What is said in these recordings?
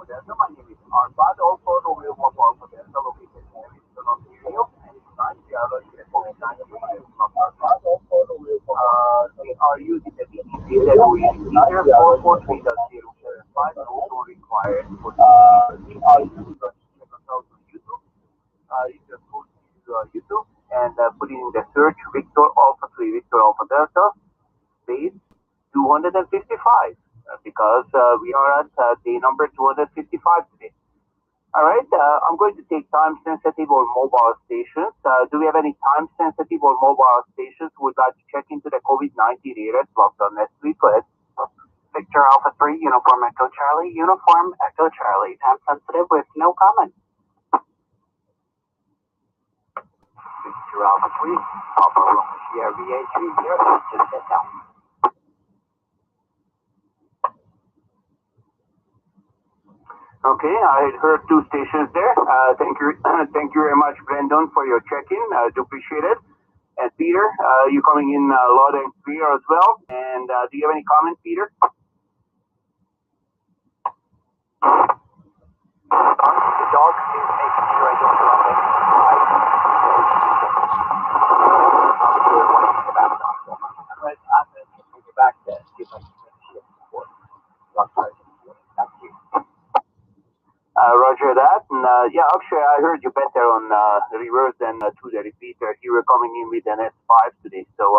Alpha Delta. My name is Arpad, also Romeo Papa Alpha Delta, located in Evanston, Ontario. And tonight we are running the COVID-19 virus from Arpad, also Romeo Papa. We are using the BTC February meter 443.075, also required for the are using the check us out on YouTube. You just go to YouTube and put in the search Victor Alpha 3 Victor Alpha Delta space 255 because we are at day number 255 today. All right, I'm going to take time sensitive or mobile stations. Do we have any time sensitive or mobile stations who would like to check into the COVID-19 areas lockdown next week? Go ahead. Victor Alpha 3, Uniform Echo Charlie, Uniform Echo Charlie. Time sensitive with no comment. Victor Alpha 3, Alpha Romeo Sierra VA 30, just set down. Okay, I had heard two stations there. Thank you, thank you very much, Brendan, for your check-in. I do appreciate it. And Peter, you coming in loud and clear as well. And do you have any comments, Peter? The dog is making sure I don't drop it. Right, I'm going to take it back to see if I can see it before. Thank you. Roger that. And yeah, actually, I heard you better on the reverse than to the repeater. You were coming in with an S5 today. So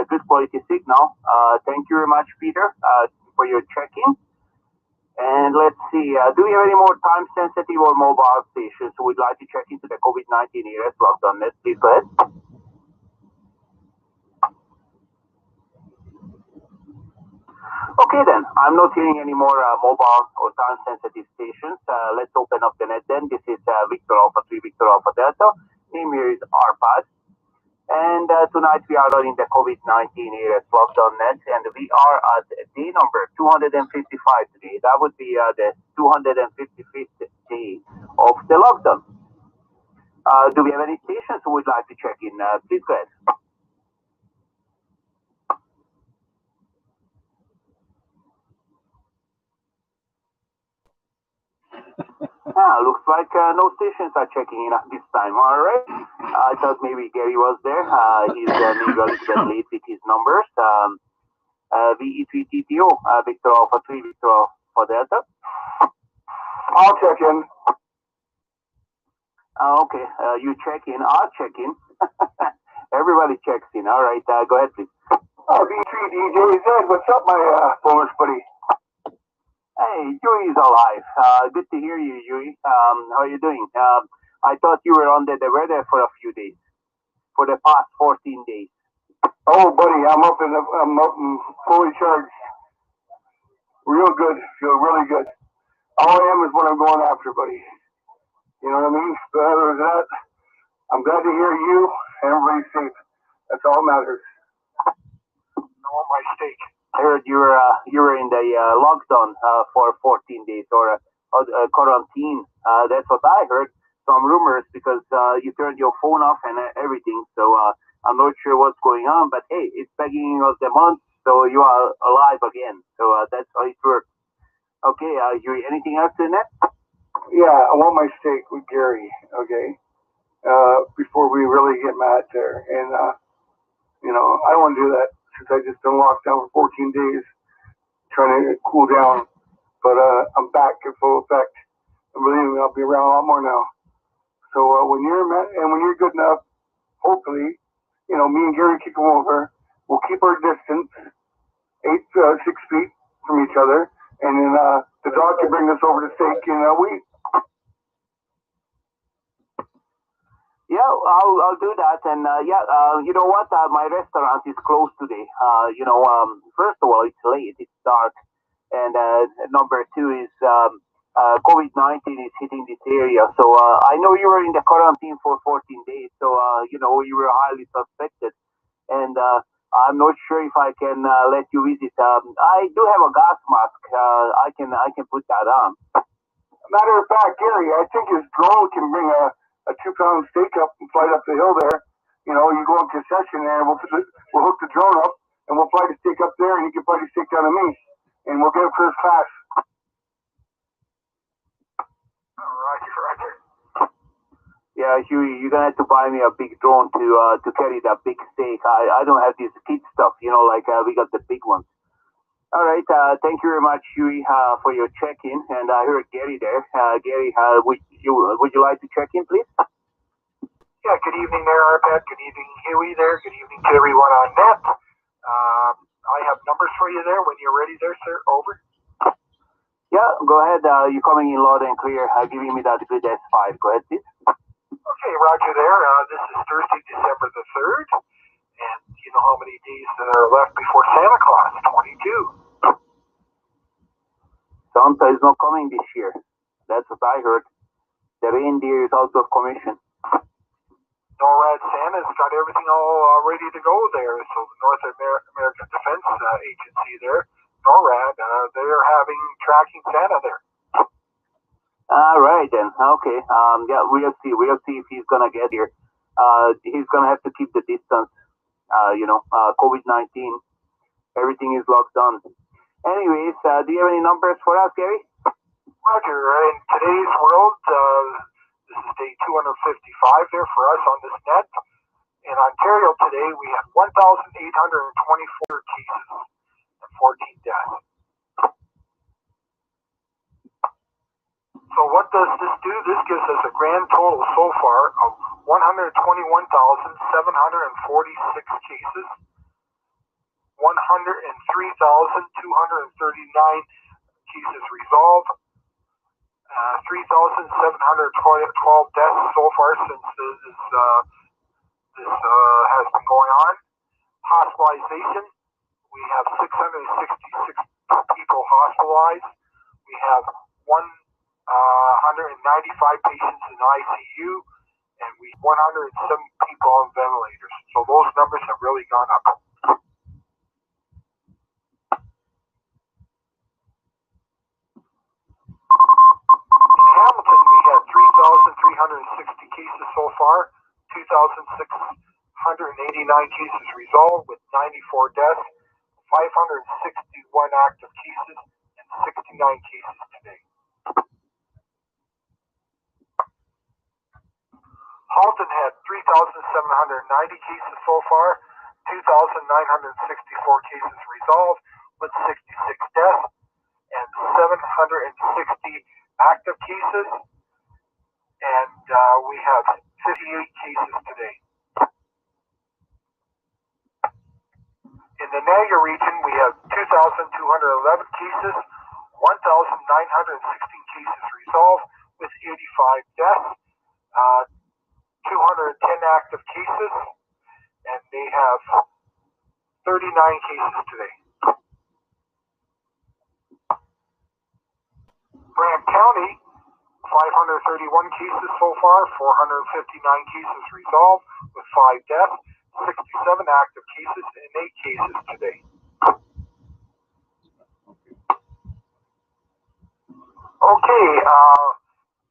good quality signal. Thank you very much, Peter, for your check-in. And let's see, do we have any more time-sensitive or mobile stations who would like to check into the COVID-19 areas lockdown? Let's please go ahead. Okay then, I'm not hearing any more mobile or time-sensitive stations. Let's open up the net then. This is Victor Alpha 3, Victor Alpha Delta. Name here is Arpad. And tonight we are running the COVID-19 areas lockdown net, and we are at day number 255 today. That would be the 255th day of the lockdown. Do we have any stations who would like to check in? Please go ahead. Looks like no stations are checking in at this time. All right. I thought maybe Gary was there. He's maybe a little bit late with his numbers. VE3TTO, Victor Alpha 3, Victor Alpha Delta. I'll check in. Okay, you check in. I'll check in. Everybody checks in. All right, go ahead, please. V3DJZ, what's up, my bonus buddy? Hey, Yuri's alive. Good to hear you, Yuri. How are you doing? I thought you were under the weather for a few days, for the past 14 days. Oh, buddy, I'm up and fully charged. Real good. Feel really good. All I am is what I'm going after, buddy. You know what I mean? But other than that, I'm glad to hear you and everybody's safe. That's all that matters. I want my steak. I heard you were in the lockdown for 14 days or quarantine. That's what I heard. Some rumors because you turned your phone off and everything. So I'm not sure what's going on. But hey, it's beginning of the month, so you are alive again. So that's how it works. Okay, Yuri, anything else in that? Yeah, I want my steak with Gary. Okay, before we really get mad there, and I don't want to do that. Since I just been locked down for 14 days, trying to cool down. But I'm back in full effect. And believe me, I'll be around a lot more now. So when you're good enough, hopefully, me and Gary can come over. We'll keep our distance, 6 feet from each other, and then the dog can bring us over to steak in a week. Yeah, I'll do that. And you know what? My restaurant is closed today. First of all, it's late, it's dark, and number two is COVID-19 is hitting this area. So I know you were in the quarantine for 14 days, so you were highly suspected, and I'm not sure if I can let you visit. I do have a gas mask. I can put that on. Matter of fact, Gary, I think his drone can bring a 2-pound steak up and fly up the hill there. You go on concession there, and we'll hook the drone up, and we'll fly the steak up there, and you can fly the steak down to me, and we'll get it first class. Huey, you're gonna have to buy me a big drone to carry that big steak. I don't have this kid stuff, like we got the big ones. All right. Thank you very much, Huey, for your check-in. And I heard Gary there. Gary, would you like to check in, please? Yeah, good evening there, Arpad. Good evening, Huey there. Good evening to everyone on net. I have numbers for you there when you're ready there, sir. Over. Yeah, go ahead. You're coming in loud and clear. Giving me that good S5. Go ahead, please. Okay, roger there. This is Thursday, December the 3rd. And you know how many days are left before Santa Claus? 22. Santa is not coming this year. That's what I heard. The reindeer is out of commission. NORAD Santa's got everything all ready to go there. So the North American Defense Agency there, NORAD, they're having tracking Santa there. All right then. Okay. Yeah, we'll see. We'll see if he's gonna get here. He's gonna have to keep the distance. COVID-19. Everything is locked down. Anyways, do you have any numbers for us, Gary? Roger. In today's world, this is day 255 there for us on this net. In Ontario today, we have 1,824 cases and 14 deaths. So what does this do? This gives us a grand total so far of 121,746 cases, 103,239 cases resolved, 3,712 deaths so far since this has been going on. Hospitalization, we have 666 people hospitalized. We have 195 patients in ICU, and we 107 people on ventilators. So those numbers have really gone up. In Hamilton, we had 3,360 cases so far, 2,689 cases resolved with 94 deaths, 561 active cases, and 69 cases today. Halton had 3,790 cases so far, 2,964 cases resolved with 66 deaths, and 760 active cases, and we have 58 cases today. In the Niagara region, we have 2,211 cases, 1,916 cases resolved with 85 deaths, 210 active cases, and they have 39 cases today. Brant County, 531 cases so far, 459 cases resolved with 5 deaths, 67 active cases, and 8 cases today. Okay,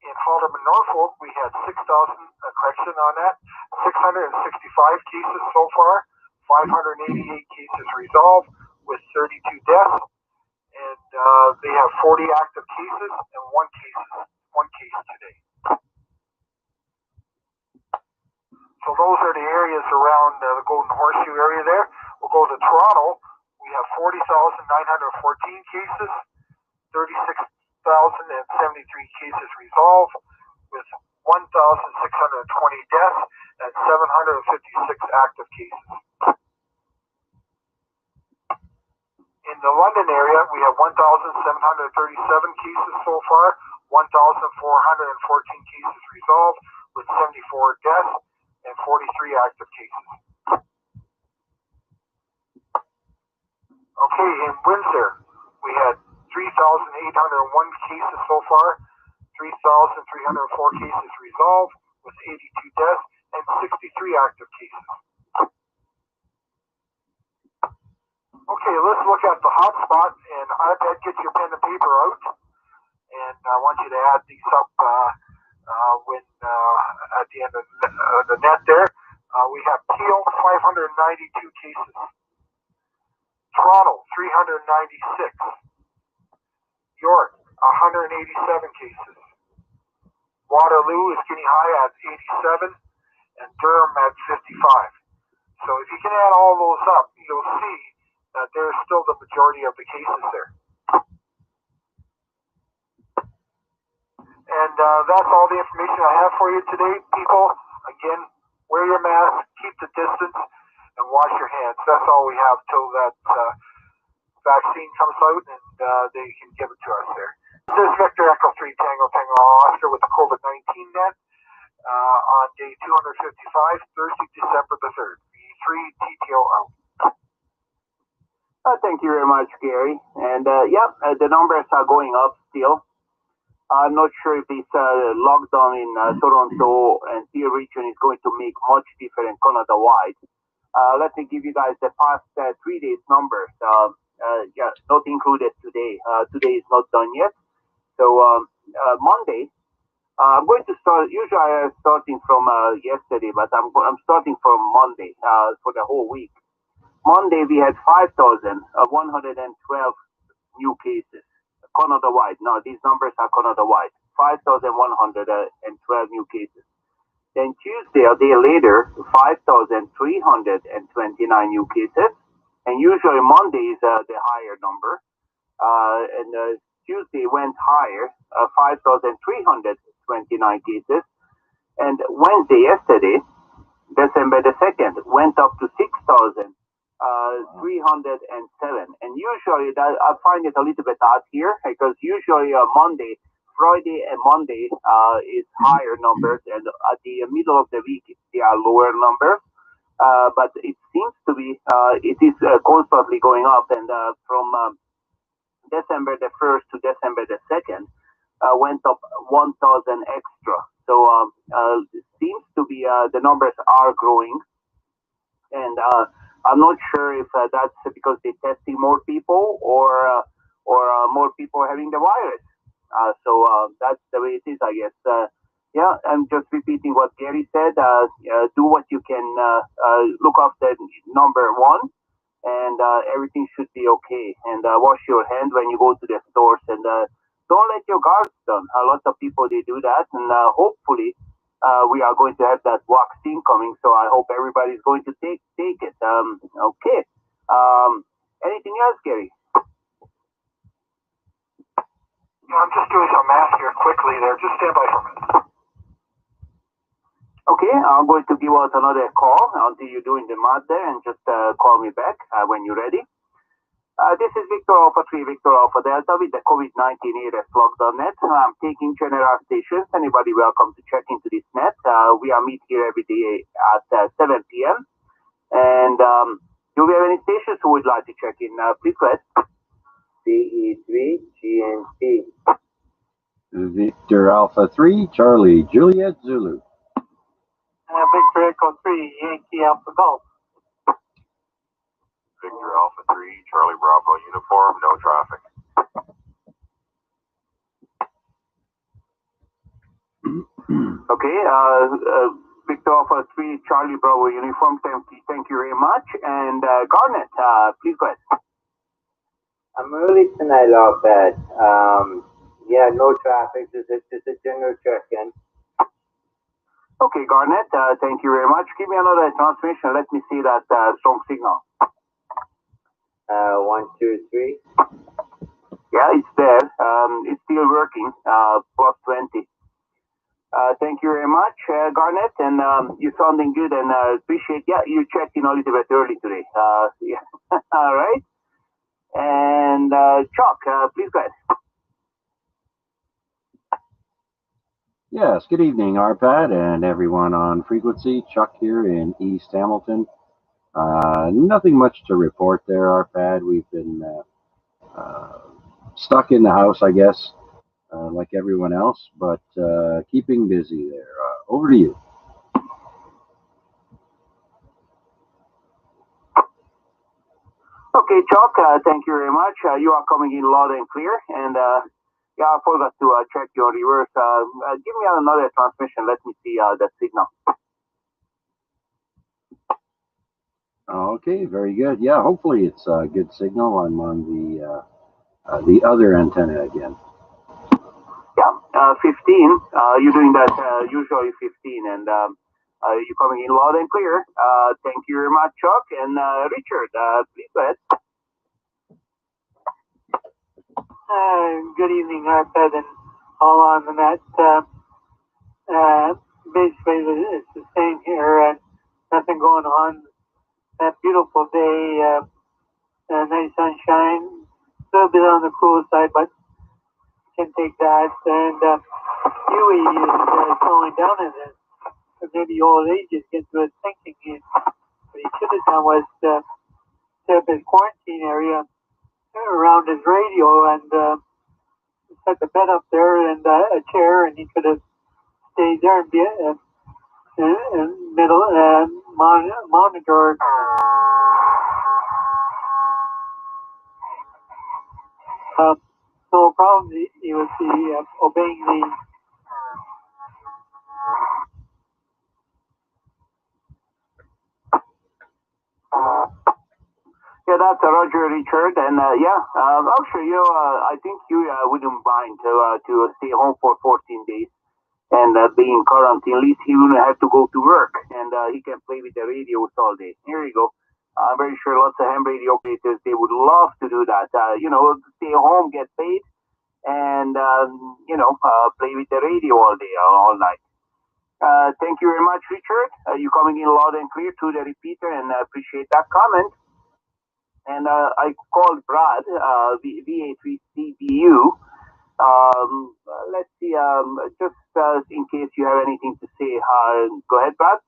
in Halterman, Norfolk, we had 6,000, correction on that, 665 cases so far, 588 cases resolved with 32 deaths, and they have 40 active cases and one case today. So those are the areas around the Golden Horseshoe area there. We'll go to Toronto. We have 40,914 cases, 36,073 cases resolved with 1,620 deaths and 756 active cases. In the London area, we have 1,737 cases so far, 1,414 cases resolved with 74 deaths and 43 active cases. Okay, in Windsor, we had 3,801 cases so far, 3,304 cases resolved with 82 deaths and 63 active cases. Okay, let's look at the hotspot, and iPad, get your pen and paper out, and I want you to add these up when at the end of the net there. We have Peel, 592 cases. Toronto, 396. York, 187 cases. Waterloo is getting high at 87, and Durham at 55. So if you can add all those up, you'll see that there's still the majority of the cases there. And that's all the information I have for you today, people. Again, wear your mask, keep the distance, and wash your hands. That's all we have till that vaccine comes out and they can give it to us there. This is Victor Echo 3 Tango Tango Oscar with the COVID-19 net on day 255, Thursday, December the 3rd. V3 TTO out. Thank you very much, Gary. And the numbers are going up still. I'm not sure if this lockdown in Toronto and Peel region is going to make much difference Canada-wide. Let me give you guys the past 3 days numbers. Not included today. Today is not done yet. So Monday, I'm going to start. Usually I'm starting from yesterday, but I'm starting from Monday for the whole week. Monday we had 5,112 new cases. Canada-wide. Now, these numbers are Canada-wide. 5,112 new cases. Then Tuesday, a day later, 5,329 new cases. And usually Monday is the higher number. And Tuesday went higher, 5,329 cases. And Wednesday, yesterday, December the 2nd, went up to 6,307. And usually that I find it a little bit odd here because usually Monday, Friday and Monday is higher numbers, and at the middle of the week they are lower numbers. But it seems to be it is constantly going up, and from December the 1st to December the 2nd went up 1,000 extra. So it seems to be the numbers are growing, and I'm not sure if that's because they're testing more people or more people having the virus. So that's the way it is, I guess. I'm just repeating what Gary said. Do what you can. Look after number one, and everything should be okay. And wash your hands when you go to the stores, and don't let your guards down. A lot of people they do that, and hopefully we are going to have that vaccine coming. So I hope everybody's going to take it. Okay. Anything else, Gary? I'm just doing some math here quickly there. Just stand by for a minute. Okay, I'm going to give out another call until you're doing the math there, and just call me back when you're ready. This is Victor Alpha 3, Victor Alpha Delta with the COVID-19 ARS lockdown net. I'm taking general stations. Anybody welcome to check into this net. We are meet here every day at 7 p.m. And do we have any stations who would like to check in? Please go ahead. CE3 GNP. Victor Alpha 3, Charlie Juliet Zulu. Victor Echo 3, Yankee Alpha Golf. Victor Alpha 3, Charlie Bravo Uniform, no traffic. Okay, Victor Alpha 3, Charlie Bravo Uniform, thank you very much. And Garnet, please go ahead. I'm early tonight, Albert. No traffic. Just a general check-in. Okay, Garnet, thank you very much. Give me another transmission. Let me see that strong signal. 1, 2, 3. Yeah, it's there. It's still working. Plus 20. Thank you very much, Garnet, and you're sounding good, and appreciate. Yeah, you checked in a little bit early today. Yeah, all right. And Chuck, please go ahead. Yes, good evening, RPAD and everyone on frequency. Chuck here in East Hamilton. Nothing much to report there, RPAD. We've been stuck in the house, I guess, like everyone else, but keeping busy there. Over to you. Okay, Chuck, thank you very much. You are coming in loud and clear, and I forgot to check your reverse. Give me another transmission. Let me see that signal. Okay, very good. Yeah, hopefully it's a good signal. I'm on the other antenna again. Yeah, 15. You're doing that usually 15, and you're coming in loud and clear. Thank you very much, Chuck. And Richard, please go ahead. Good evening, Arpad, and all on the net. Basically, it's the same here. Nothing going on. That beautiful day, nice sunshine. A little bit on the cool side, but can take that. And Huey is slowing down in this. Maybe old age is getting to his thinking. What he should have done was set up his quarantine area around his radio and set the bed up there and a chair, and he could have stayed there and be in middle monitor. No problem. He would be obeying the. Yeah, that's Roger, Richard, and actually, I think you wouldn't mind to stay home for 14 days and be in quarantine. At least he wouldn't have to go to work, and he can play with the radios all day. Here you go. I'm very sure lots of ham radio operators, they would love to do that. Stay home, get paid, and play with the radio all day, all night. Thank you very much, Richard. You coming in loud and clear through the repeater, and I appreciate that comment. And I called Brad, VA3CBU. Let's see, just in case you have anything to say. Go ahead, Brad.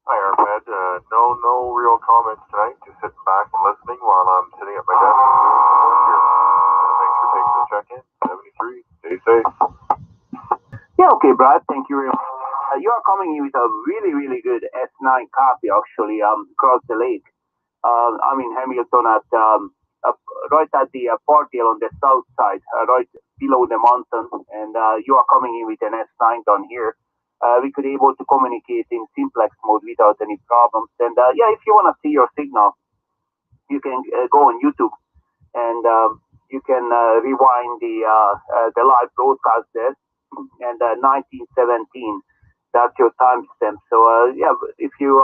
Hi, Arpad. No real comments tonight. Just sitting back and listening while I'm sitting at my desk doing some work here. Thanks for taking the check-in. 73. Stay safe. Yeah, okay, Brad. Thank you very much. You are coming in with a really, really good S9 copy, actually, across the lake. I'm in Hamilton at right at the Portail on the south side, right below the mountain, and you are coming in with an S9 down here. We could able to communicate in simplex mode without any problems. And if you want to see your signal, you can go on YouTube and you can rewind the live broadcast there, and 1917. That's your timestamp. So if you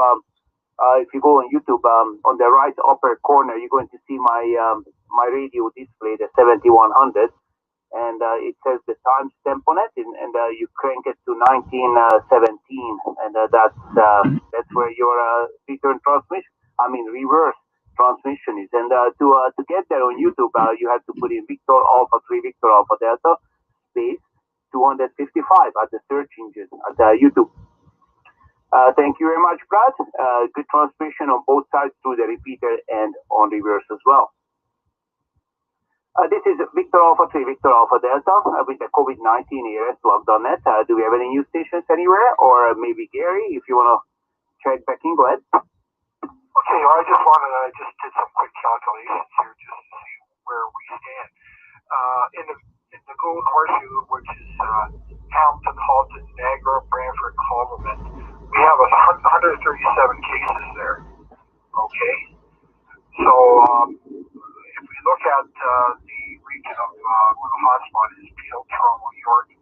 go on YouTube, on the right upper corner, you're going to see my radio display, the 7100, and it says the timestamp on it, and you crank it to 1917, and that's where your reverse transmission is. And to get there on YouTube, you have to put in Victor Alpha 3 Victor Alpha Delta space 255 at the search engine at YouTube. Thank you very much, Brad. Good transmission on both sides through the repeater and on reverse as well. This is Victor Alpha 3 Victor Alpha Delta with the COVID-19 ARS lockdown.net. Do we have any new stations anywhere? Or maybe Gary, if you want to check back in, go ahead. Okay, well, I just did some quick calculations here just to see where we stand. In the Golden Horseshoe, which is Hamilton, Halton, Niagara, Brantford, Haldimand, we have 137 cases there. Okay, so if we look at the region of where the hotspot is, Peel, Toronto, York,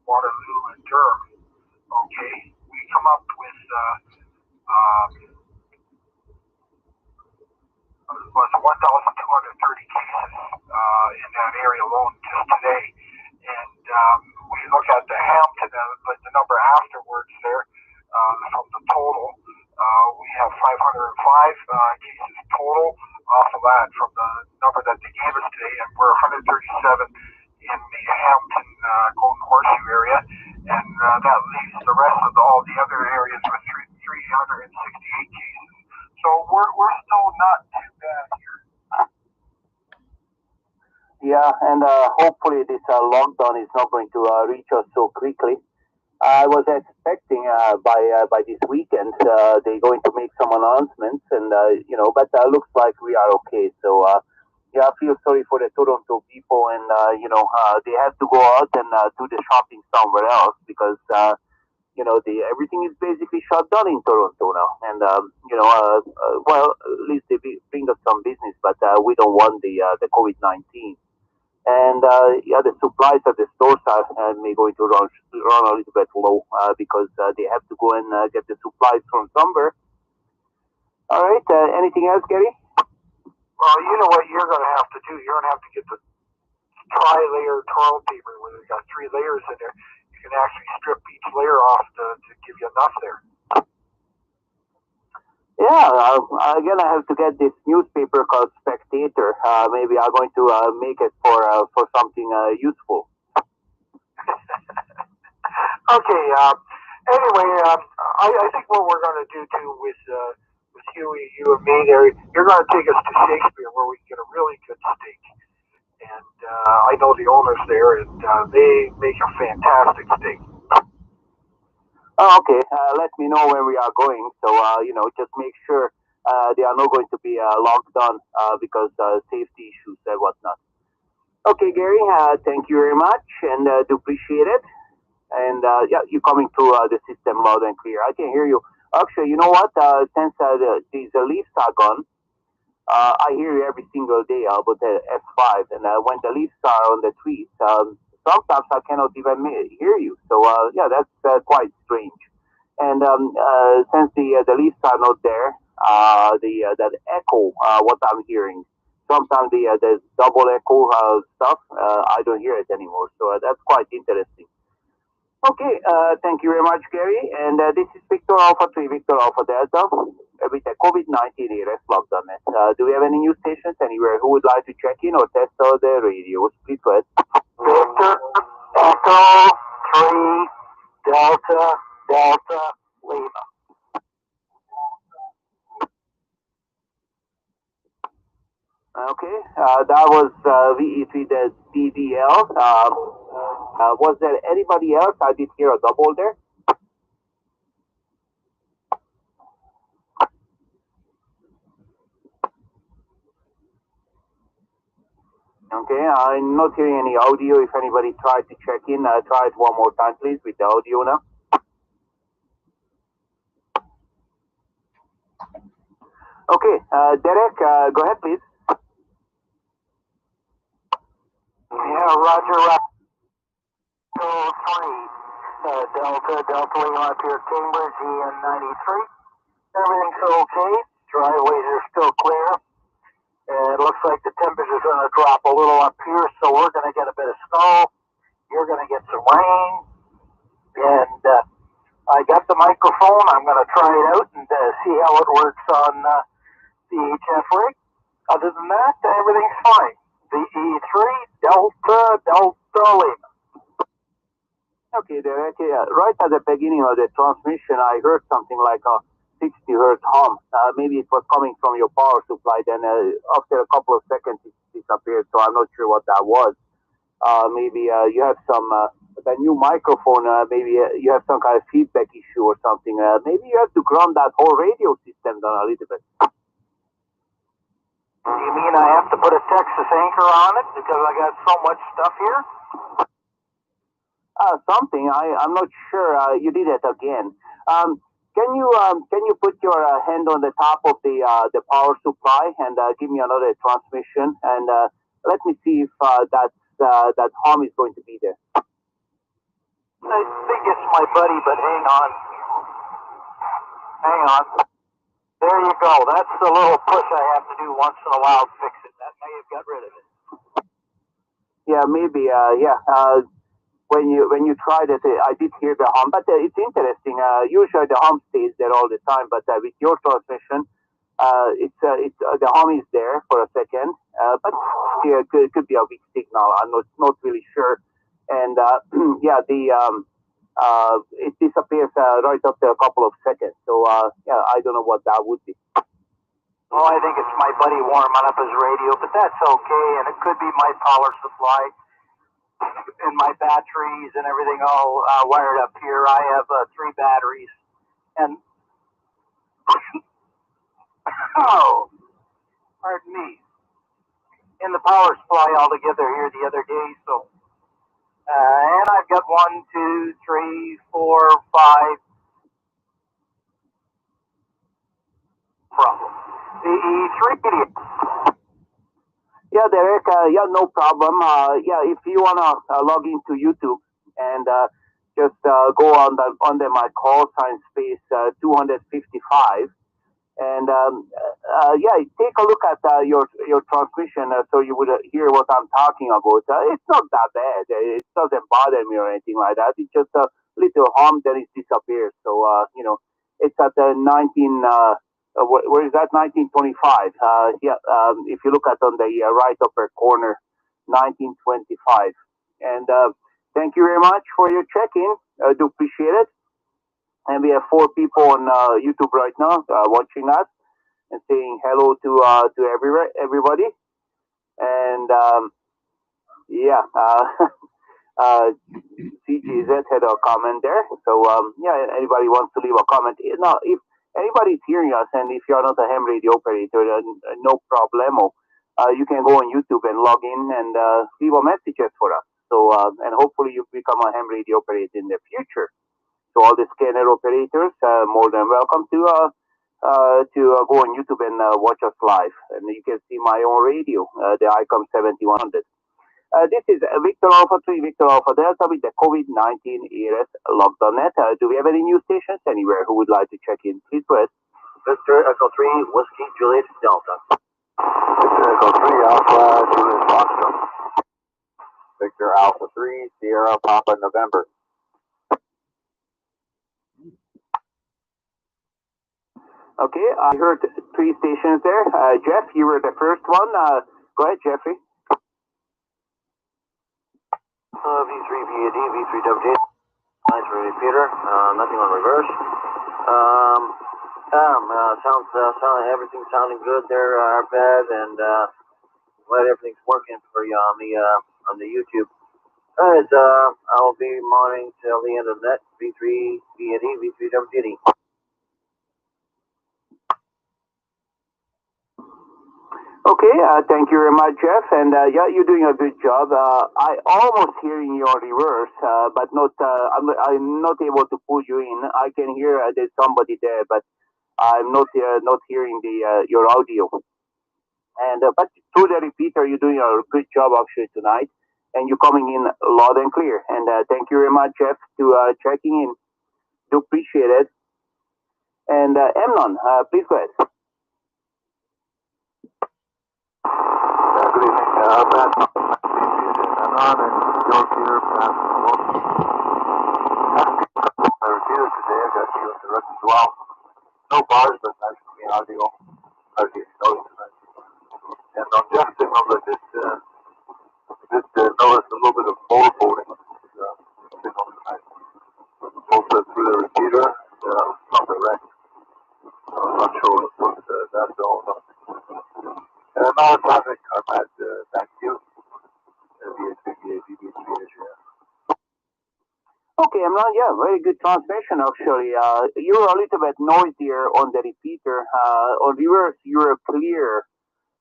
Waterloo, and Durham, okay, we come up with was 1,230 cases in that area alone just today. And we look at the Hampton, the number afterwards there from the total, we have 505 cases total off of that from the number that they gave us today, and we're 137 in the Hampton Golden Horseshoe area, and that leaves the rest of all the other areas with 368 cases. So we're still not too bad here. Yeah, and hopefully this lockdown is not going to reach us so quickly. I was expecting by this weekend they're going to make some announcements, and but looks like we are okay. So I feel sorry for the Toronto people, and they have to go out and do the shopping somewhere else because everything is basically shut down in Toronto now, and well, at least they bring us some business, but we don't want the COVID-19. And yeah, the supplies at the stores are may going to run a little bit low because they have to go and get the supplies from somewhere. All right. Anything else, Gary? Well, you know what you're going to have to do. You're going to have to get the tri-layer toilet paper where they've got 3 layers in there. You can actually strip each layer off to give you enough there. Yeah, again, I have to get this newspaper called Spectator. Maybe I'm going to make it for something useful. Okay. Anyway, I think what we're going to do too with Huey, you and me, there, you're going to take us to Shakespeare where we can get a really good steak. And I know the owners there, and they make a fantastic steak. Oh, okay. Let me know when we are going. So, just make sure they are not going to be locked down because safety issues and whatnot. Okay, Gary, thank you very much and do appreciate it. And yeah, you're coming through the system loud and clear. I can hear you. Actually, you know what? Since these leaves are gone, I hear you every single day about the F5. And when the leaves are on the trees, sometimes I cannot even hear you. So, yeah, that's quite strange. And since the leaves are not there, that echo, what I'm hearing, sometimes the double echo stuff, I don't hear it anymore. So that's quite interesting. Okay, thank you very much, Gary. And this is Victor Alpha 3, Victor Alpha Delta, with the COVID-19 era lockdown. Do we have any news stations anywhere who would like to check in or test out the radios? Please go ahead. Victor, Echo, 3, Delta, Delta, Lima. Okay, that was VE3 the DDL. Was there anybody else? I did hear a double there. Okay, I'm not hearing any audio. If anybody tried to check in, try it one more time, please, with the audio now. Okay, Derek, go ahead, please. Yeah, Roger, Roger, 3, Delta, Delta Lima up here, Cambridge, EN93. Everything's okay. Driveways are still clear. It looks like the temperature's going to drop a little up here, so we're going to get a bit of snow. You're going to get some rain. And I got the microphone. I'm going to try it out and see how it works on the HF rig. Other than that, everything's fine. The E3, Delta, Delta Lima. Okay, Derek, right at the beginning of the transmission, I heard something like a 60 hertz hum. Maybe it was coming from your power supply. Then after a couple of seconds, it disappeared. So I'm not sure what that was. Maybe you have some the new microphone. Maybe you have some kind of feedback issue or something. Maybe you have to ground that whole radio system down a little bit. You mean I have to put a Texas anchor on it because I got so much stuff here? Something. I'm not sure. You did it again. Can you put your hand on the top of the power supply and give me another transmission and let me see if that hum is going to be there. I think it's my buddy, but hang on. Hang on. There you go. That's the little push I have to do once in a while to fix it. That may have got rid of it. Yeah, maybe. Yeah. When you tried it, I did hear the hum, but it's interesting. Usually the hum stays there all the time, but with your transmission, it's the hum is there for a second, but yeah, could be a weak signal. I'm not really sure. And yeah, it disappears right after a couple of seconds. So yeah, I don't know what that would be. Oh, I think it's my buddy warming up his radio, but that's okay, and it could be my power supply and my batteries and everything all wired up here. I have 3 batteries, and oh, pardon me, in the power supply altogether here the other day. So, and I've got 1, 2, 3, 4, 5 problems. The 3 Yeah, Derek. Yeah, no problem. Yeah, if you wanna log into YouTube and just go on my call sign space 255, and yeah, take a look at your transmission so you would hear what I'm talking about. It's not that bad. It doesn't bother me or anything like that. It's just a little hum, then it disappears. So it's at the 19. Where is that? 1925. Yeah, if you look at on the right upper corner, 1925. And thank you very much for your check-in. I do appreciate it. And we have four people on YouTube right now watching us and saying hello to everybody. And yeah, uh, CGZ had a comment there. So yeah, anybody wants to leave a comment? Now, if anybody's hearing us, and if you're not a ham radio operator, no problemo. You can go on YouTube and log in and leave a messages for us. So and hopefully you become a ham radio operator in the future. So all the scanner operators more than welcome to go on YouTube and watch us live. And you can see my own radio, the ICOM 7100. This is Victor Alpha 3, Victor Alpha Delta with the COVID-19 ARS lockdown net. Do we have any new stations anywhere who would like to check in? Please go ahead. Victor Echo 3, Whiskey Juliet Delta. Victor Echo 3, Alpha Juliet Foxtrot. Victor Alpha 3, Sierra Papa November. Okay, I heard three stations there. Jeff, you were the first one. Go ahead, Jeffrey. V3 VAD, V3 WJ. Nice for repeater. Nothing on reverse. Everything's sounding good there, Arpad, and glad everything's working for you on the YouTube. Alright, I'll be monitoring till the end of that. V3 VAD, V3 WD. Okay, thank you very much, Jeff. And yeah, you're doing a good job. I almost hearing you on reverse, but not. I'm not able to pull you in. I can hear there's somebody there, but I'm not hearing the your audio. And but through the repeater, you're doing a good job actually tonight, and you're coming in loud and clear. And thank you very much, Jeff, to checking in. Do appreciate it. And Emnon, please go ahead. Good evening. Matt, I'm on and York here, Pat. I reviewed today. I got you the rest as well. No bars, but nice for me audio. Hard to get noise tonight. And on Jeff's signal, I did notice a little bit of motor boating signal tonight. Both through the repeater, not direct. I'm not sure what that's all about. Now traffic, I'm at back to you. Okay, I'm not. Yeah, very good transmission actually. You're a little bit noisier on the repeater. On reverse, you're clear,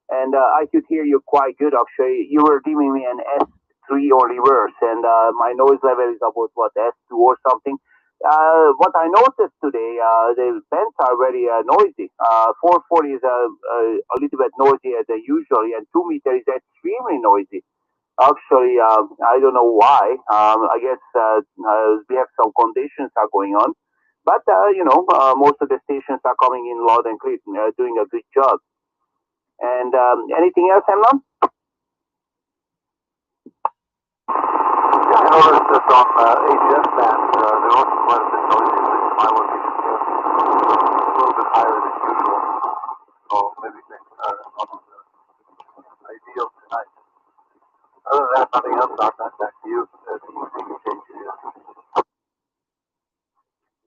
and I could hear you quite good actually. You were giving me an S3 on reverse, and my noise level is about what S2 or something. What I noticed today, the vents are very noisy. 440 is a little bit noisier than usually, and 2 meter is extremely noisy. Actually, I don't know why. I guess we have some conditions are going on, but most of the stations are coming in loud and clear, doing a good job. And anything else, Emnon? Yeah, I noticed that on ATS bands, they're also quite a bit noisy, at least my location here. A little bit higher than usual. So maybe things are not ideal tonight. Other than that, nothing else. I'll pass back to you.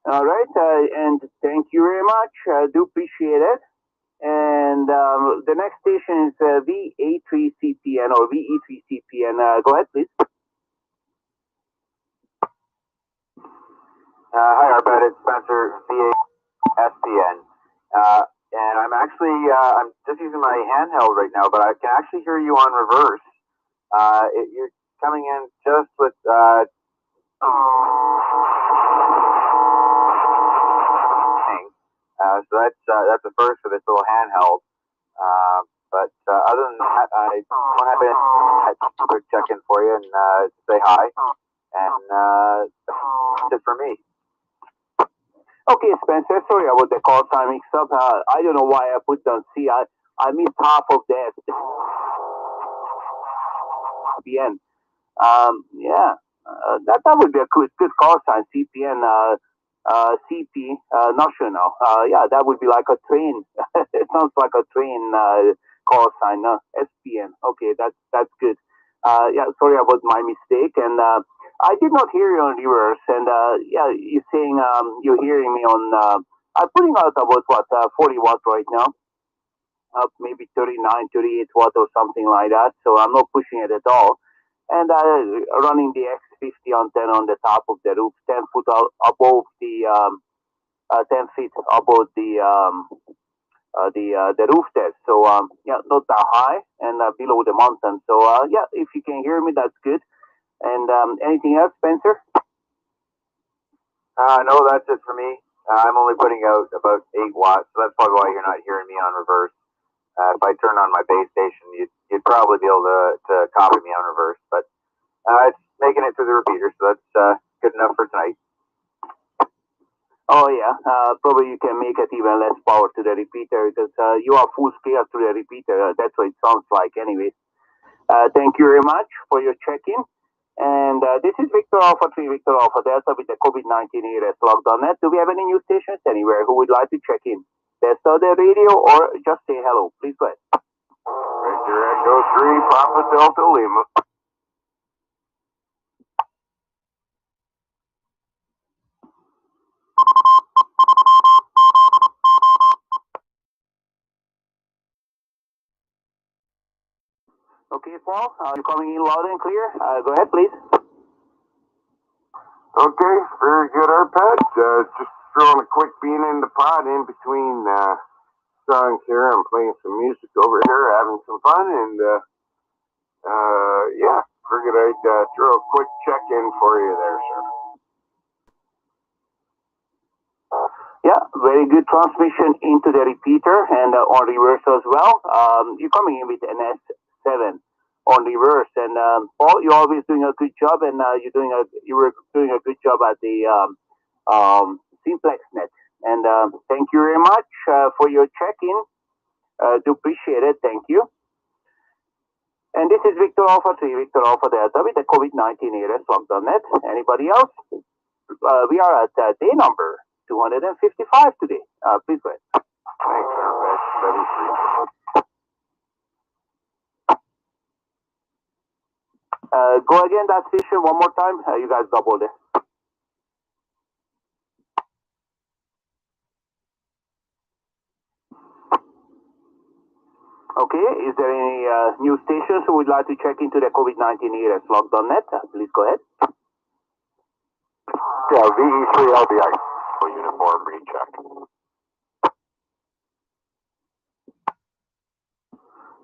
All right, and thank you very much. I do appreciate it. And the next station is VA3CPN or VE3CPN. Go ahead, please. Hi, Arbet. It's Spencer, VA SPN. And I'm actually, I'm just using my handheld right now, but I can actually hear you on reverse. You're coming in just with, so that's the first for this little handheld. But But other than that, I don't have anything. I quick check in for you and say hi, and that's it for me. Okay, Spencer. Sorry about the call time mix up. I don't know why I put down C. I missed half of the CPN. Yeah, that would be a good call sign. CPN. CP national. Yeah, that would be like a train. It sounds like a train call sign. SPN. Okay, that's good. Yeah, sorry about my mistake. And I did not hear you on reverse. And yeah, you're saying you're hearing me on. I'm putting out about what 40 watts right now. Maybe 39, 38 watt or something like that. So I'm not pushing it at all. And running the X50 antenna on the top of the roof, 10 foot above the 10 feet above the roof there. So yeah, not that high and below the mountain. So yeah, if you can hear me, that's good. And anything else, Spencer? No, that's it for me. I'm only putting out about 8 watts, so that's probably why you're not hearing me on reverse. If I turn on my base station, you'd probably be able to copy me on reverse, but it's making it through the repeater, so that's good enough for tonight. Oh yeah, probably you can make it even less power to the repeater because you are full scale to the repeater. That's what it sounds like anyways. Thank you very much for your check-in. And this is Victor Alpha 3, Victor Alpha Delta with the COVID-19 ERS lockdown.net. Do we have any new stations anywhere who would like to check in? Test out the radio or just say hello. Please go ahead. Victor Echo 3, Papa Delta Lima. Okay, Paul, you're coming in loud and clear. Go ahead, please. Okay, very good, Arpad. Just throwing a quick bean in the pot in between songs here. I'm playing some music over here, having some fun, and yeah, figured I'd throw a quick check-in for you there, sir. Yeah, very good transmission into the repeater and on reverse as well. You're coming in with an S7 on reverse, and Paul, you're always doing a good job, and you were doing a good job at the Simplex Net. And thank you very much for your check-in. Do appreciate it. Thank you. And this is Victor Alpha 3, Victor Alpha Delta with the COVID-19 ERS lockdown.net. Anybody else? We are at day number 255 today. Please go ahead. Thanks, Go again, that station one more time. You guys doubled it. Okay, is there any new stations who would like to check into the COVID-19 ERS lockdown.net? Please go ahead. Yeah, VE3 LBI. Uniform recheck.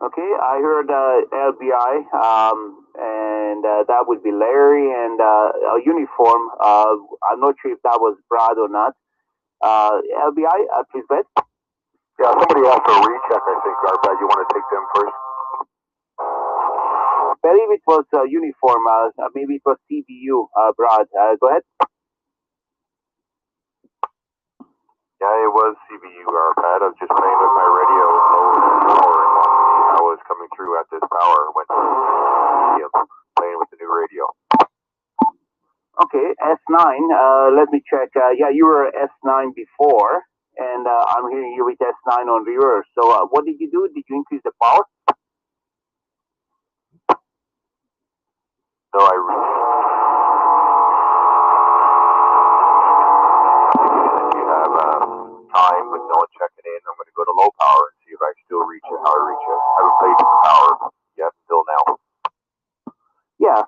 Okay, I heard LBI, and that would be Larry, and a uniform. I'm not sure if that was Brad or not. LBI, please go ahead. Yeah, somebody asked for a recheck, I think, Arpad. You want to take them first? I believe it was uniform. Maybe it was CBU, Brad. Go ahead. Yeah, it was CBU, Arpad. I was just playing with my radio lowering power and wanting to see how it was coming through at this power when playing with the new radio. Okay, S9. Let me check. Yeah, you were S9 before, and I'm hearing you with S9 on reverse. So what did you do? Did you increase the power? So I time, but no one checking in. I'm going to go to low power and see if I can still reach it, how I reach it. I haven't played with the power yet until now. Yeah,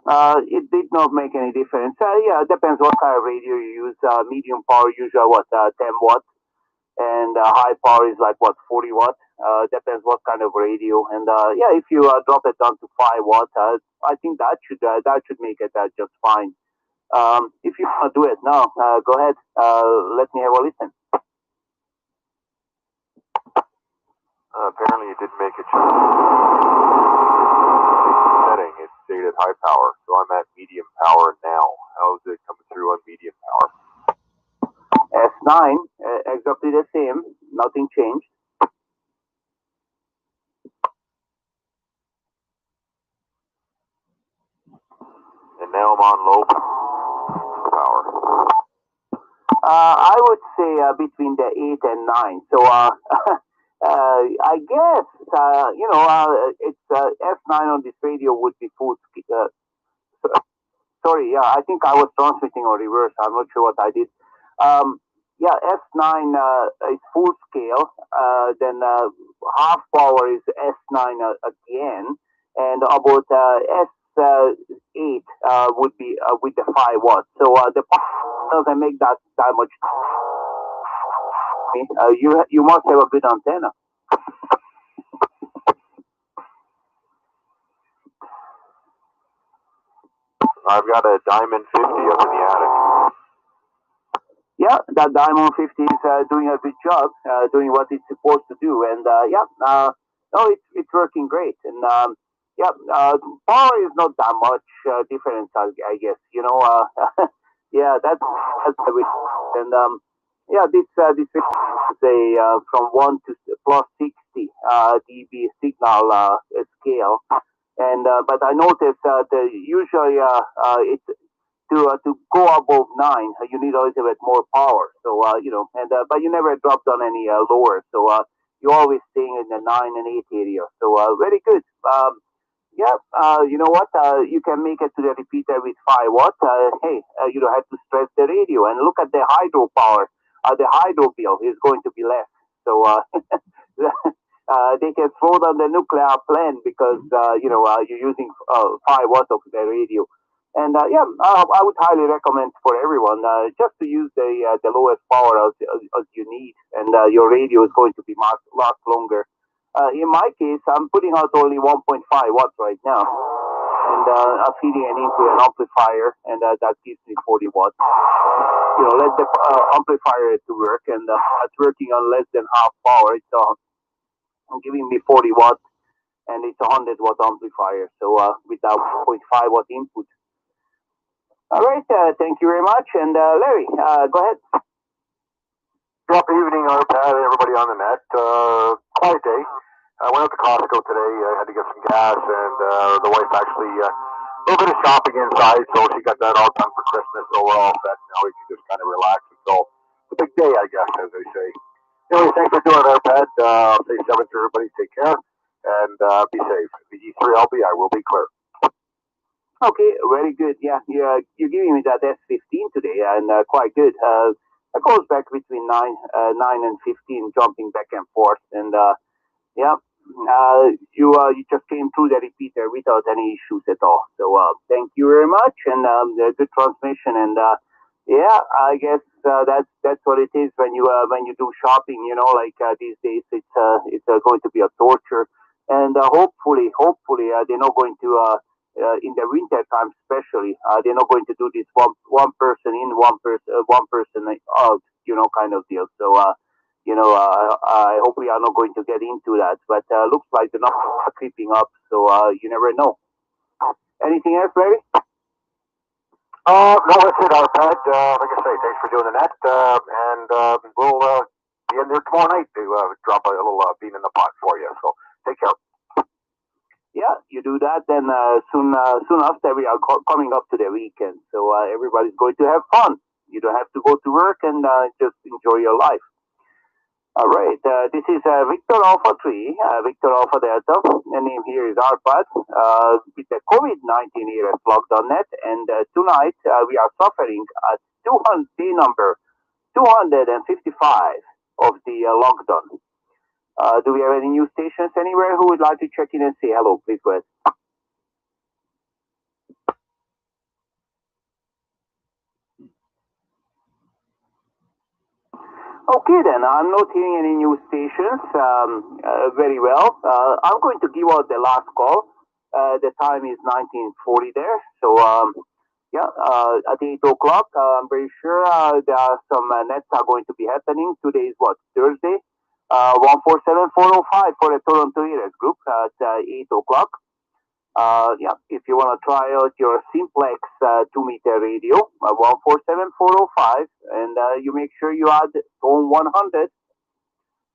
it did not make any difference. Yeah, it depends what kind of radio you use. Medium power usually 10 watts, and high power is like 40 watts. Depends what kind of radio. And yeah, if you drop it down to 5 watts, I think that should make it just fine. If you want to do it now, go ahead. Let me have a listen. Apparently it didn't make a setting. It stayed at high power, so I'm at medium power now. How's it coming through on medium power? S9, exactly the same. Nothing changed. And now I'm on low power. I would say between the 8 and 9. So I guess, it's S9 on this radio would be full. Sorry, yeah, I think I was transmitting on reverse. I'm not sure what I did. Yeah, S9 is full scale. Then half power is S9 at the end. And about S8 would be with the 5 watts. So the power doesn't make that much. You must have a good antenna. I've got a Diamond 50 up in the attic. Yeah, that Diamond 50 is doing a good job, doing what it's supposed to do, and no, it's working great, and power is not that much difference, I guess, yeah, that's the way, and yeah, this is a from 1 to plus 60 dB signal scale, and but I noticed that usually it's to go above 9, you need a little bit more power. So and but you never drop down any lower. So you're always staying in the 9 and 8 area. So very good. Yeah, you know what? You can make it to the repeater with 5 watts. Hey, you don't have to stress the radio. And look at the hydro power. The hydro bill is going to be less. So they can slow down the nuclear plant because you're using 5 watts of the radio. And I would highly recommend for everyone just to use the lowest power as you need, and your radio is going to be last longer. In my case, I'm putting out only 1.5 watts right now, and I'm feeding it into an amplifier, and that gives me 40 watts. Let the amplifier to work, and it's working on less than half power. It's giving me 40 watts, and it's a 100-watt amplifier. So with that 1.5 watt input. All right, thank you very much. And Larry, go ahead. Good evening, Arpad, everybody on the net. Quiet day. I went out to Costco today. I had to get some gas, and the wife actually a little bit of shopping inside, so she got that all done for Christmas. So we're all set now. We can just kind of relax. So it's a big day, I guess, as they say. Anyway, thanks for doing it, Arpad. Stay seven to everybody. Take care, and be safe. The E3LB, I will be clear. Okay, very good. Yeah, you're giving me that S15 today, and quite good. It goes back between 9 and 15, jumping back and forth, and yeah, you just came through the repeater without any issues at all. So thank you very much, and good transmission, and yeah, I guess that's what it is when you do shopping. Like these days, it's going to be a torture, and hopefully they're not going to. In the winter time, especially, they're not going to do this one person in, one person out, kind of deal. So, I hope we are not going to get into that. But looks like the numbers are creeping up, so you never know. Anything else, Larry? No, that's it, Arpad. Like I say, thanks for doing the net, and we'll be in there tomorrow night to drop a little bean in the pot for you. So take care. Yeah, you do that, then soon after we are coming up to the weekend, so everybody's going to have fun. You don't have to go to work, and just enjoy your life. All right, this is Victor Alpha 3, Victor Alpha Delta. The name here is Arpad with the COVID-19 here at Blog.net, and tonight we are suffering at day number 255 of the lockdown. Do we have any new stations anywhere who would like to check in and say hello? Please go ahead. Okay, then. I'm not hearing any new stations very well. I'm going to give out the last call. The time is 1940 there. So, at 8 o'clock, I'm very sure there are some nets are going to be happening. Today is what, Thursday? 147405 for the Toronto Areas group at 8 o'clock. Yeah, if you want to try out your simplex 2-meter radio, 147405, and you make sure you add tone 100,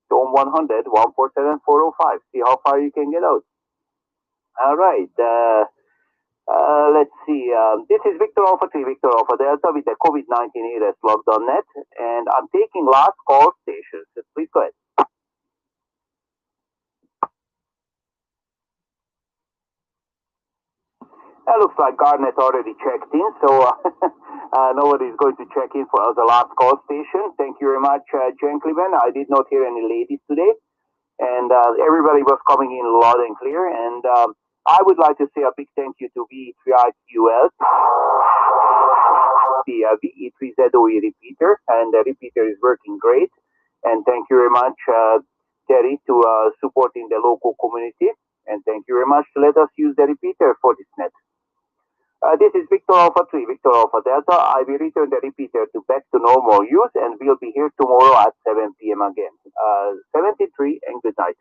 147405. See how far you can get out. All right. Let's see. This is Victor Alpha 3, Victor Alpha Delta with the COVID-19 ARS log.net, and I'm taking last call stations. Please go ahead. It looks like Garnet already checked in, so nobody's going to check in for the last call station. Thank you very much, gentlemen. I did not hear any ladies today, and everybody was coming in loud and clear. And I would like to say a big thank you to VE3IQL, the VE3ZOE repeater, and the repeater is working great. And thank you very much, Terry, to supporting the local community. And thank you very much to let us use the repeater for this net. This is Victor Alpha 3, Victor Alpha Delta. I will return the repeater to back to normal use, and we'll be here tomorrow at 7 p.m. again. 73, and good night.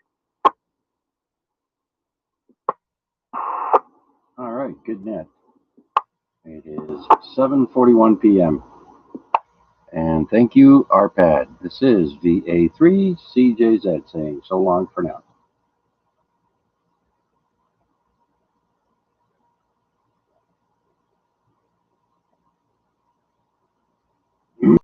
All right, good net. It is 7:41 p.m. And thank you, RPAD. This is VA3CJZ saying so long for now.